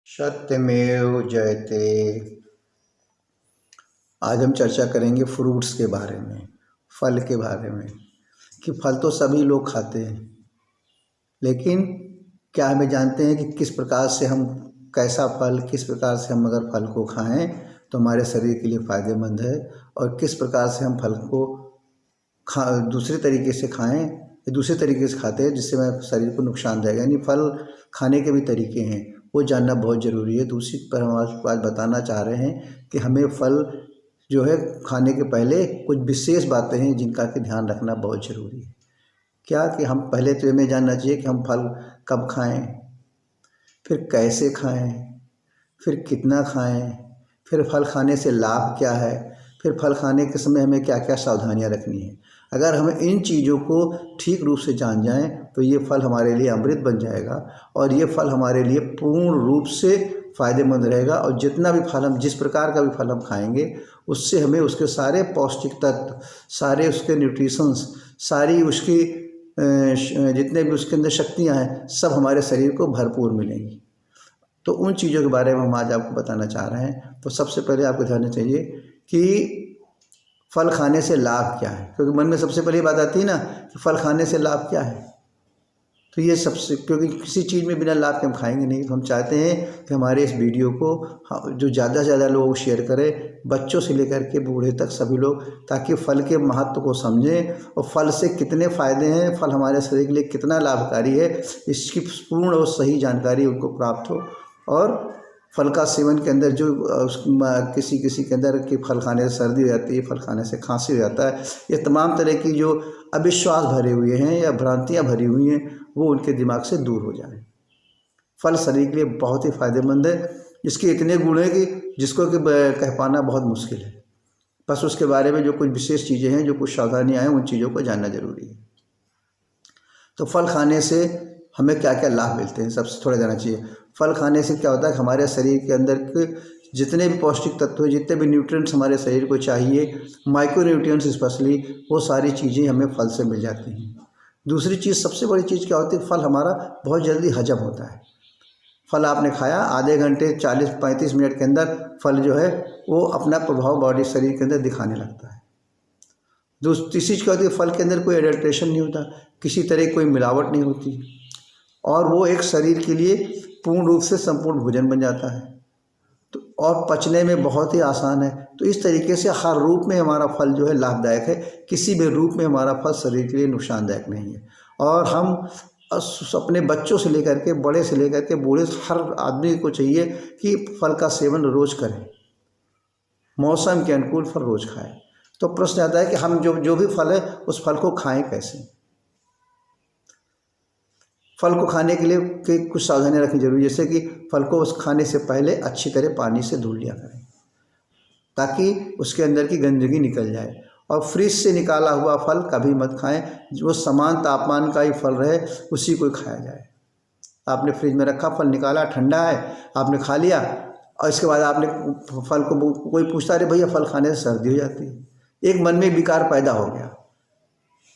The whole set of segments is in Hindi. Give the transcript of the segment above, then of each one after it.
सत्यमेव जयते। आज हम चर्चा करेंगे फ्रूट्स के बारे में, फल के बारे में कि फल तो सभी लोग खाते हैं, लेकिन क्या हमें जानते हैं कि किस प्रकार से हम कैसा फल, किस प्रकार से हम अगर फल को खाएं तो हमारे शरीर के लिए फ़ायदेमंद है, और किस प्रकार से हम फल को दूसरे तरीके से खाएं या दूसरे तरीके से खाते हैं जिससे हमारे शरीर को नुकसान देगा। यानी फल खाने के भी तरीके हैं, वो जानना बहुत ज़रूरी है। दूसरी पर हम आज बताना चाह रहे हैं कि हमें फल जो है खाने के पहले कुछ विशेष बातें हैं जिनका कि ध्यान रखना बहुत ज़रूरी है। क्या कि हम पहले तो हमें जानना चाहिए कि हम फल कब खाएं, फिर कैसे खाएं, फिर कितना खाएं, फिर फल खाने से लाभ क्या है, फिर फल खाने के समय हमें क्या क्या सावधानियां रखनी है। अगर हम इन चीज़ों को ठीक रूप से जान जाएं तो ये फल हमारे लिए अमृत बन जाएगा और ये फल हमारे लिए पूर्ण रूप से फ़ायदेमंद रहेगा। और जितना भी फल हम, जिस प्रकार का भी फल हम खाएंगे, उससे हमें उसके सारे पौष्टिक तत्व, सारे उसके न्यूट्रिशंस, सारी उसकी जितने भी उसके अंदर शक्तियाँ हैं, सब हमारे शरीर को भरपूर मिलेंगी। तो उन चीज़ों के बारे में हम आज आपको बताना चाह रहे हैं। तो सबसे पहले आपको ध्यान चाहिए कि फल खाने से लाभ क्या है, क्योंकि मन में सबसे पहली बात आती है ना कि फल खाने से लाभ क्या है। तो ये सबसे, क्योंकि किसी चीज़ में बिना लाभ के हम खाएंगे नहीं। तो हम चाहते हैं कि हमारे इस वीडियो को जो ज़्यादा से ज़्यादा लोग शेयर करें, बच्चों से लेकर के बूढ़े तक सभी लोग, ताकि फल के महत्व को समझें और फल से कितने फ़ायदे हैं, फल हमारे शरीर के लिए कितना लाभकारी है, इसकी पूर्ण और सही जानकारी उनको प्राप्त हो। और फल का सेवन के अंदर जो किसी किसी के अंदर कि फल खाने से सर्दी हो जाती है, फल खाने से खांसी हो जाता है, ये तमाम तरह की जो अविश्वास भरे हुए हैं या भ्रांतियाँ भरी हुई हैं, वो उनके दिमाग से दूर हो जाएं। फल शरीर के लिए बहुत ही फ़ायदेमंद है, इसके इतने गुण हैं कि जिसको कि कह पाना बहुत मुश्किल है। बस उसके बारे में जो कुछ विशेष चीज़ें हैं, जो कुछ सावधानियाँ हैं, उन चीज़ों को जानना ज़रूरी है। तो फल खाने से हमें क्या क्या लाभ मिलते हैं, सबसे थोड़ा जानना चाहिए। फल खाने से क्या होता है कि हमारे शरीर के अंदर के जितने भी पौष्टिक तत्व हैं, जितने भी न्यूट्रिएंट्स हमारे शरीर को चाहिए, माइक्रो न्यूट्रिएंट्स स्पेशली, वो सारी चीज़ें हमें फल से मिल जाती हैं। दूसरी चीज़, सबसे बड़ी चीज़ क्या होती है, फल हमारा बहुत जल्दी हजम होता है। फल आपने खाया, आधे घंटे 40-35 मिनट के अंदर फल जो है वो अपना प्रभाव बॉडी शरीर के अंदर दिखाने लगता है। तीसरी चीज़ क्या होती है, फल के अंदर कोई एडल्ट्रेशन नहीं होता, किसी तरह की कोई मिलावट नहीं होती, और वो एक शरीर के लिए पूर्ण रूप से संपूर्ण भोजन बन जाता है। तो और पचने में बहुत ही आसान है। तो इस तरीके से हर रूप में हमारा फल जो है लाभदायक है, किसी भी रूप में हमारा फल शरीर के लिए नुकसानदायक नहीं है। और हम अपने बच्चों से लेकर के, बड़े से लेकर के बूढ़े, हर आदमी को चाहिए कि फल का सेवन रोज़ करें, मौसम के अनुकूल फल रोज़ खाएं। तो प्रश्न आता है कि हम जो भी फल है उस फल को खाएं कैसे। फल को खाने के लिए कुछ सावधानियाँ रखनी जरूरी है, जैसे कि फल को उस खाने से पहले अच्छी तरह पानी से धुल लिया करें ताकि उसके अंदर की गंदगी निकल जाए। और फ्रिज से निकाला हुआ फल कभी मत खाएं, जो समान तापमान का ही फल रहे उसी को खाया जाए। आपने फ्रिज में रखा, फल निकाला, ठंडा है, आपने खा लिया, और इसके बाद आपने फल को, कोई पूछता अरे भैया फल खाने से सर्दी हो जाती है, एक मन में विकार पैदा हो गया।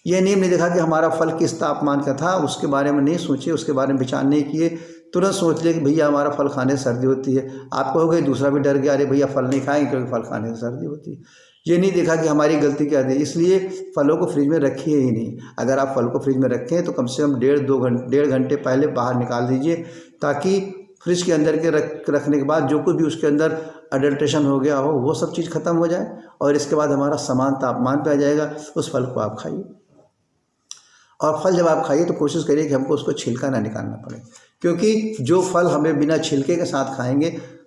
ये नहीं देखा कि हमारा फल किस तापमान का था, उसके बारे में नहीं सोचे, उसके बारे में विचार नहीं किए, तुरंत सोच लिया कि भैया हमारा फल खाने से सर्दी होती है। आपको हो गई, दूसरा भी डर गया, अरे भैया फल नहीं खाएंगे क्योंकि फल खाने से सर्दी होती है। ये नहीं देखा कि हमारी गलती क्या थी, इसलिए फलों को फ्रिज में रखिए ही नहीं। अगर आप फल को फ्रिज में रखें तो कम से कम 1.5 घंटे पहले बाहर निकाल दीजिए, ताकि फ्रिज के अंदर के रखने के बाद जो कुछ भी उसके अंदर अडल्ट्रेशन हो गया हो वो सब चीज़ खत्म हो जाए, और इसके बाद हमारा समान तापमान पे आ जाएगा। उस फल को आप खाइए, और फल जब आप खाइए तो कोशिश करिए कि हमको उसको छिलका ना निकालना पड़े, क्योंकि जो फल हमें बिना छिलके के साथ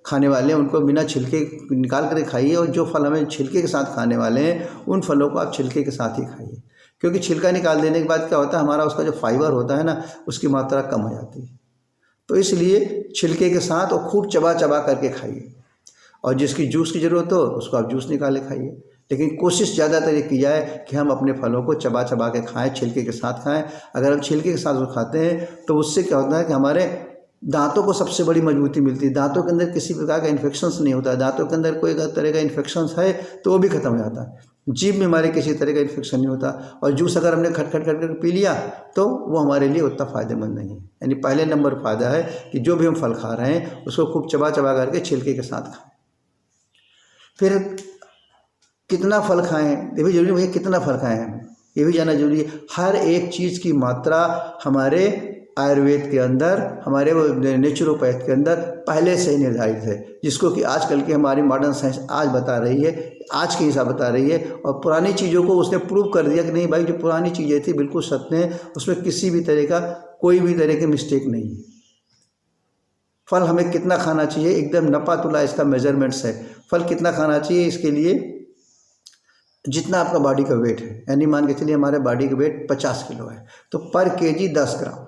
खाने वाले हैं उनको बिना छिलके निकाल कर खाइए, और जो फल हमें छिलके के साथ खाने वाले हैं उन फलों को आप छिलके के साथ ही खाइए। क्योंकि छिलका निकाल देने के बाद क्या होता है, हमारा उसका जो फाइबर होता है ना, उसकी मात्रा कम हो जाती है। तो इसलिए छिलके के साथ और खूब चबा चबा करके खाइए, और जिसकी जूस की ज़रूरत हो उसको आप जूस निकाले खाइए। लेकिन कोशिश ज़्यादातर ये की जाए कि हम अपने फलों को चबा चबा के खाएं, छिलके के साथ खाएं। अगर हम छिलके के साथ वो खाते हैं तो उससे क्या होता है कि हमारे दांतों को सबसे बड़ी मजबूती मिलती है, दांतों के अंदर किसी प्रकार का इन्फेक्शंस नहीं होता है, दांतों के अंदर कोई तरह का इन्फेक्शंस है तो वो भी खत्म हो जाता है। जीभ में हमारे किसी तरह का इन्फेक्शन नहीं होता। और जूस अगर हमने खट खट खट कर पी लिया तो वो हमारे लिए उतना फ़ायदेमंद नहीं है। यानी पहले नंबर फ़ायदा है कि जो भी हम फल खा रहे हैं उसको खूब चबा चबा करके छिलके के साथ खाएं। फिर कितना फल खाएं ये भी जरूरी है, कितना फल खाएं हम ये भी जानना जरूरी है। हर एक चीज़ की मात्रा हमारे आयुर्वेद के अंदर, हमारे नेचुरोपैथ के अंदर पहले से ही निर्धारित है, जिसको कि आजकल की हमारी मॉडर्न साइंस आज बता रही है, आज के हिसाब बता रही है। और पुरानी चीज़ों को उसने प्रूव कर दिया कि नहीं भाई, जो पुरानी चीज़ें थी बिल्कुल सत्य हैं, उसमें किसी भी तरह का कोई भी तरह की मिस्टेक नहीं है। फल हमें कितना खाना चाहिए, एकदम नपा तुला इसका मेजरमेंट्स है। फल कितना खाना चाहिए, इसके लिए जितना आपका बॉडी का वेट है, यानी मान के चलिए हमारे बॉडी का वेट 50 किलो है तो पर केजी 10 ग्राम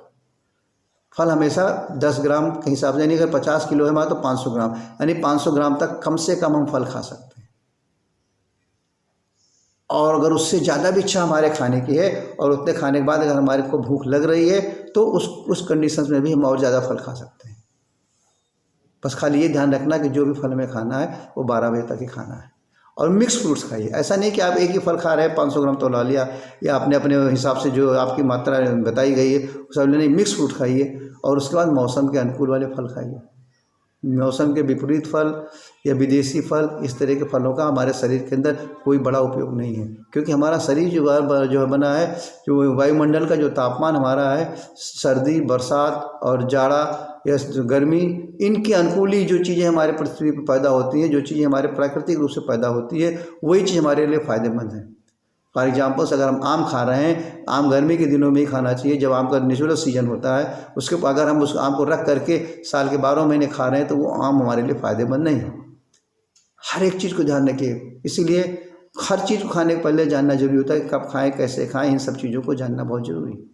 फल हमेशा 10 ग्राम के हिसाब से, यानी अगर 50 किलो है हमारा तो 500 ग्राम, यानी 500 ग्राम तक कम से कम हम फल खा सकते हैं। और अगर उससे ज़्यादा भी इच्छा हमारे खाने की है और उतने खाने के बाद अगर हमारे को भूख लग रही है तो उस कंडीशन में भी हम और ज़्यादा फल खा सकते हैं। बस खाली ये ध्यान रखना कि जो भी फल हमें खाना है वो 12 बजे तक ही खाना है। और मिक्स फ्रूट्स खाइए, ऐसा नहीं कि आप एक ही फल खा रहे हैं 500 ग्राम तो ला लिया, या आपने अपने हिसाब से जो आपकी मात्रा बताई गई है सब नहीं, मिक्स फ्रूट खाइए। और उसके बाद मौसम के अनुकूल वाले फल खाइए। मौसम के विपरीत फल या विदेशी फल, इस तरह के फलों का हमारे शरीर के अंदर कोई बड़ा उपयोग नहीं है, क्योंकि हमारा शरीर जो बना है, जो वायुमंडल का जो तापमान हमारा है, सर्दी, बरसात और जाड़ा या गर्मी, इनके अनुकूल ही जो चीज़ें हमारे पृथ्वी पर पैदा होती हैं, जो चीज़ें हमारे प्राकृतिक रूप से पैदा होती है, वही चीज़ हमारे लिए फ़ायदेमंद है। फॉर एग्जाम्पल्स, अगर हम आम खा रहे हैं, आम गर्मी के दिनों में ही खाना चाहिए जब आम का नेचुरल सीजन होता है। उसके अगर हम उस आम को रख करके साल के 12 महीने खा रहे हैं तो वो आम हमारे लिए फ़ायदेमंद नहीं है। हर एक चीज़ को ध्यान रखिए, इसीलिए हर चीज़ को खाने के पहले जानना जरूरी होता है कि कब खाएं, कैसे खाएं, इन सब चीज़ों को जानना बहुत ज़रूरी है।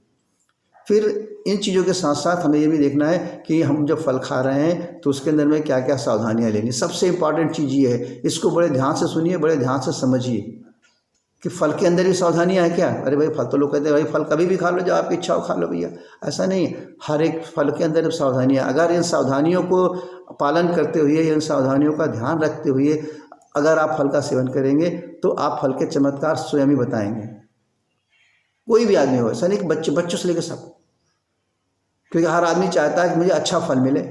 फिर इन चीज़ों के साथ साथ हमें ये भी देखना है कि हम जब फल खा रहे हैं तो उसके अंदर में क्या क्या सावधानियाँ लेनी। सबसे इम्पॉर्टेंट चीज़ ये है, इसको बड़े ध्यान से सुनिए, बड़े ध्यान से समझिए कि फल के अंदर भी सावधानियाँ हैं क्या। अरे भाई, फल तो लोग कहते हैं भाई फल कभी भी खा लो, जो आपकी इच्छा हो खा लो भैया, ऐसा नहीं है। हर एक फल के अंदर सावधानियाँ, अगर इन सावधानियों को पालन करते हुए, इन सावधानियों का ध्यान रखते हुए अगर आप फल का सेवन करेंगे तो आप फल के चमत्कार स्वयं ही बताएंगे। कोई भी आदमी हो, ऐसा नहीं कि बच्चों से लेकर सब, क्योंकि हर आदमी चाहता है कि मुझे अच्छा फल मिले।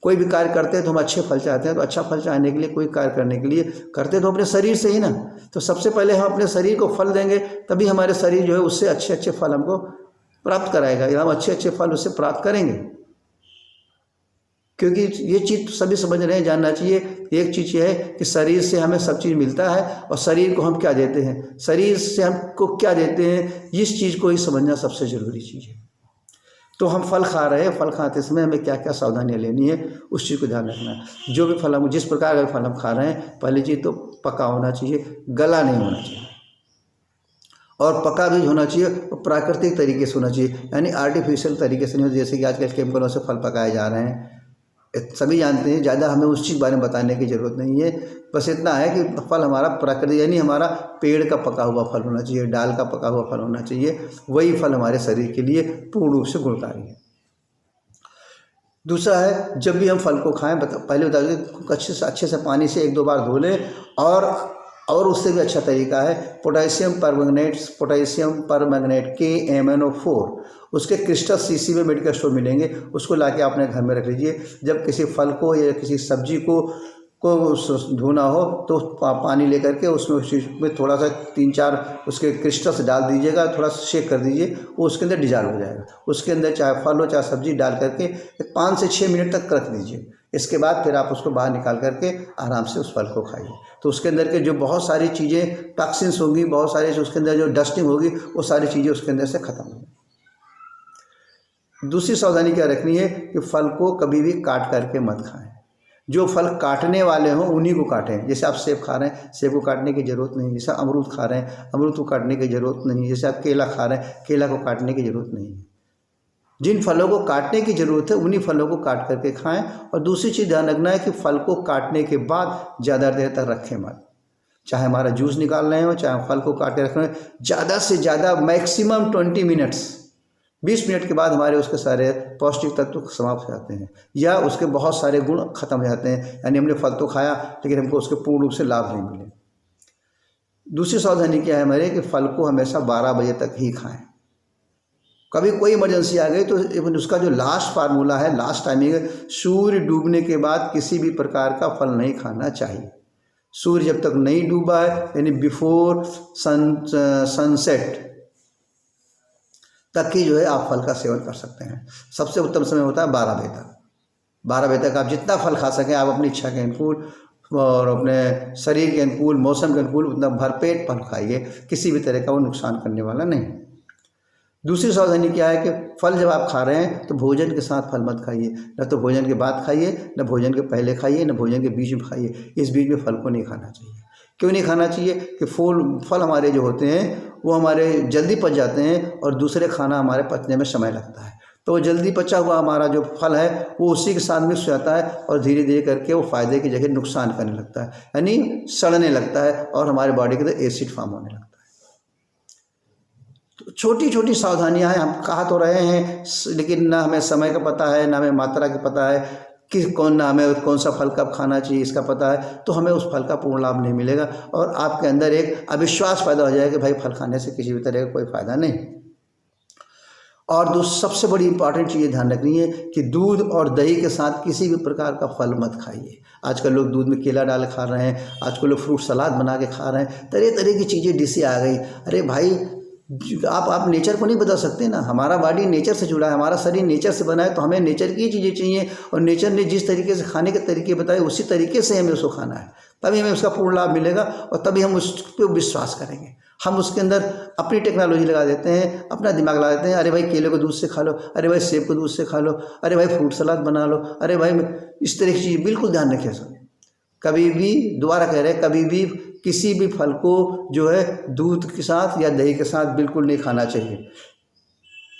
कोई भी कार्य करते हैं तो हम अच्छे फल चाहते हैं, तो अच्छा फल चाहने के लिए, कोई कार्य करने के लिए करते तो अपने शरीर से ही ना। तो सबसे पहले हम अपने शरीर को फल देंगे, तभी हमारे शरीर जो है उससे अच्छे अच्छे फल हमको प्राप्त कराएगा, या हम अच्छे अच्छे फल उससे प्राप्त करेंगे। क्योंकि ये चीज़ तो सभी समझ रहे हैं, जानना चाहिए। एक चीज़ ये है कि शरीर से हमें सब चीज़ मिलता है, और शरीर को हम क्या देते हैं, शरीर से हमको क्या देते हैं, इस चीज़ को ही समझना सबसे ज़रूरी चीज़ है। तो हम फल खा रहे हैं, फल खाते समय हमें क्या क्या सावधानियाँ लेनी है, उस चीज़ को ध्यान रखना है। जो भी फल हम, जिस प्रकार का फल हम खा रहे हैं, पहली चीज़ तो पका होना चाहिए, गला नहीं होना चाहिए। और पका भी होना चाहिए, और प्राकृतिक तरीके से होना चाहिए, यानी आर्टिफिशियल तरीके से नहीं हो, जैसे कि आजकल केमिकलों से फल पकाए जा रहे हैं। सभी जानते हैं, ज़्यादा हमें उस चीज़ बारे में बताने की ज़रूरत नहीं है। बस इतना है कि फल हमारा प्राकृतिक, यानी हमारा पेड़ का पका हुआ फल होना चाहिए, डाल का पका हुआ फल होना चाहिए, वही फल हमारे शरीर के लिए पूर्ण रूप से गुणकारी है। दूसरा है, जब भी हम फल को खाएं, पहले बता दें, अच्छे से पानी से 1-2 बार धो लें। और उससे भी अच्छा तरीका है पोटेशियम परमैंगनेट KMnO4, उसके क्रिस्टल सीसी में मेडिकल स्टोर मिलेंगे, उसको लाके अपने घर में रख लीजिए। जब किसी फल को या किसी सब्जी को धोना हो तो पानी लेकर के उसमें थोड़ा सा 3-4 उसके क्रिस्टल्स डाल दीजिएगा, थोड़ा सा शेक कर दीजिए, वो उसके अंदर डिजॉल्व हो जाएगा। उसके अंदर चाहे फल हो चाहे सब्जी डाल करके 5 से 6 मिनट तक रख दीजिए। इसके बाद फिर आप उसको बाहर निकाल करके आराम से उस फल को खाइए। तो उसके अंदर के जो बहुत सारी चीज़ें टॉक्सिन्स होंगी, बहुत सारे उसके अंदर जो डस्टिंग होगी, वो सारी चीज़ें उसके अंदर से ख़त्म होंगी। दूसरी सावधानी क्या रखनी है कि फल को कभी भी काट करके मत खाएं। जो फल काटने वाले हों उन्हीं को काटें। जैसे आप सेब खा रहे हैं, सेब को काटने की ज़रूरत नहीं। जैसे अमरूद खा रहे हैं, अमरूद को काटने की ज़रूरत नहीं। जैसे आप केला खा रहे हैं, केला को काटने की ज़रूरत नहीं है। जिन फलों को काटने की ज़रूरत है उन्हीं फलों को काट करके खाएं। और दूसरी चीज़ ध्यान रखना है कि फल को काटने के बाद ज़्यादा देर तक रखें मत। चाहे हमारा जूस निकाल रहे हो, चाहे फल को काट के रख रहे हो, ज़्यादा से ज़्यादा मैक्सिमम 20 मिनट्स, 20 मिनट के बाद हमारे उसके सारे पौष्टिक तत्व समाप्त हो जाते हैं, या उसके बहुत सारे गुण खत्म हो जाते हैं। यानी हमने फल तो खाया लेकिन हमको उसके पूर्ण रूप से लाभ नहीं मिले। दूसरी सावधानी क्या है हमारे कि फल को हमेशा 12 बजे तक ही खाएं। कभी कोई इमरजेंसी आ गई तो इवन उसका जो लास्ट फार्मूला है, लास्ट टाइमिंग है, सूर्य डूबने के बाद किसी भी प्रकार का फल नहीं खाना चाहिए। सूर्य जब तक नहीं डूबा है यानी बिफोर सनसेट तक ही जो है आप फल का सेवन कर सकते हैं। सबसे उत्तम समय होता है 12 बजे तक। 12 बजे तक आप जितना फल खा सकें, आप अपनी इच्छा के अनुकूल और अपने शरीर के अनुकूल, मौसम के अनुकूल उतना भरपेट फल खाइए, किसी भी तरह का वो नुकसान करने वाला नहीं। दूसरी सावधानी क्या है कि फल जब आप खा रहे हैं तो भोजन के साथ फल मत खाइए। न तो भोजन के बाद खाइए, न भोजन के पहले खाइए, न भोजन के बीच में खाइए। इस बीच में फल को नहीं खाना चाहिए। क्यों नहीं खाना चाहिए कि फल हमारे जो होते हैं वो हमारे जल्दी पच जाते हैं और दूसरे खाना हमारे पचने में समय लगता है। तो जल्दी पचा हुआ हमारा जो फल है वो उसी के साथ मिक्स हो जाता है और धीरे धीरे करके वो फायदे की जगह नुकसान करने लगता है, यानी सड़ने लगता है और हमारे बॉडी के अंदर एसिड फॉर्म होने लगता है। तो छोटी छोटी सावधानियां हैं, हम कहा तो रहे हैं, लेकिन ना हमें समय का पता है, ना हमें मात्रा का पता है कि ना हमें कौन सा फल कब खाना चाहिए इसका पता है, तो हमें उस फल का पूर्ण लाभ नहीं मिलेगा और आपके अंदर एक अविश्वास पैदा हो जाएगा कि भाई फल खाने से किसी भी तरह का कोई फ़ायदा नहीं। और सबसे बड़ी इंपॉर्टेंट चीज़ ध्यान रखनी है कि दूध और दही के साथ किसी भी प्रकार का फल मत खाइए। आजकल लोग दूध में केला डाल खा रहे हैं, आजकल लोग फ्रूट सलाद बना के खा रहे हैं, तरह तरह की चीज़ें डिशें आ गई। अरे भाई आप नेचर को नहीं बदल सकते ना। हमारा बॉडी नेचर से जुड़ा है, हमारा शरीर नेचर से बना है, तो हमें नेचर की चीज़ें चाहिए और नेचर ने जिस तरीके से खाने के तरीके बताए उसी तरीके से हमें उसको खाना है, तभी हमें उसका पूर्ण लाभ मिलेगा और तभी हम उस पर विश्वास करेंगे। हम उसके अंदर अपनी टेक्नोलॉजी लगा देते हैं, अपना दिमाग लगा देते हैं। अरे भाई केले को दूध से खा लो, अरे भाई सेब को दूध से खा लो, अरे भाई फ्रूट सलाद बना लो, अरे भाई इस तरह की चीज़ बिल्कुल ध्यान रखिए सर। कभी भी, दोबारा कह रहे हैं, कभी भी किसी भी फल को जो है दूध के साथ या दही के साथ बिल्कुल नहीं खाना चाहिए।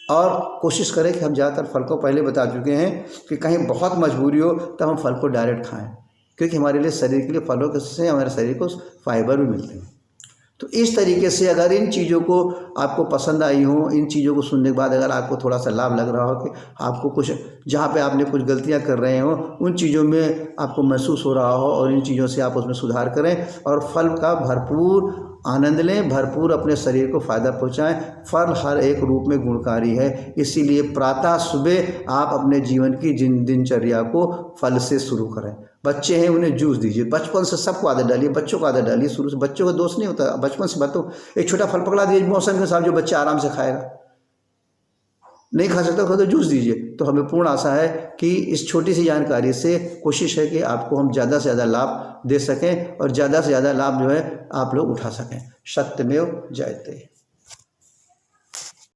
और कोशिश करें कि हम ज़्यादातर फल को पहले बता चुके हैं कि कहीं बहुत मजबूरी हो तब हम फल को डायरेक्ट खाएं, क्योंकि हमारे लिए शरीर के लिए फलों से हमारे शरीर को फाइबर भी मिलते हैं। तो इस तरीके से अगर इन चीज़ों को आपको पसंद आई हो, इन चीज़ों को सुनने के बाद अगर आपको थोड़ा सा लाभ लग रहा हो कि आपको कुछ जहाँ पे आपने कुछ गलतियाँ कर रहे हो उन चीज़ों में आपको महसूस हो रहा हो और इन चीज़ों से आप उसमें सुधार करें और फल का भरपूर आनंद लें, भरपूर अपने शरीर को फ़ायदा पहुँचाएं। फल हर एक रूप में गुणकारी है, इसीलिए प्रातः सुबह आप अपने जीवन की दिनचर्या को फल से शुरू करें। बच्चे हैं उन्हें जूस दीजिए, बचपन से सबको आदत डालिए, बच्चों को आदत डालिए शुरू से। बच्चों का दोष नहीं होता, बचपन से बातों एक छोटा फल पकड़ा दीजिए मौसम के हिसाब, जो बच्चा आराम से खाएगा। नहीं खा सकता तो जूस दीजिए। तो हमें पूर्ण आशा है कि इस छोटी सी जानकारी से कोशिश है कि आपको हम ज़्यादा से ज़्यादा लाभ दे सकें और ज़्यादा से ज़्यादा लाभ जो है आप लोग उठा सकें। सत्यमेव जयते।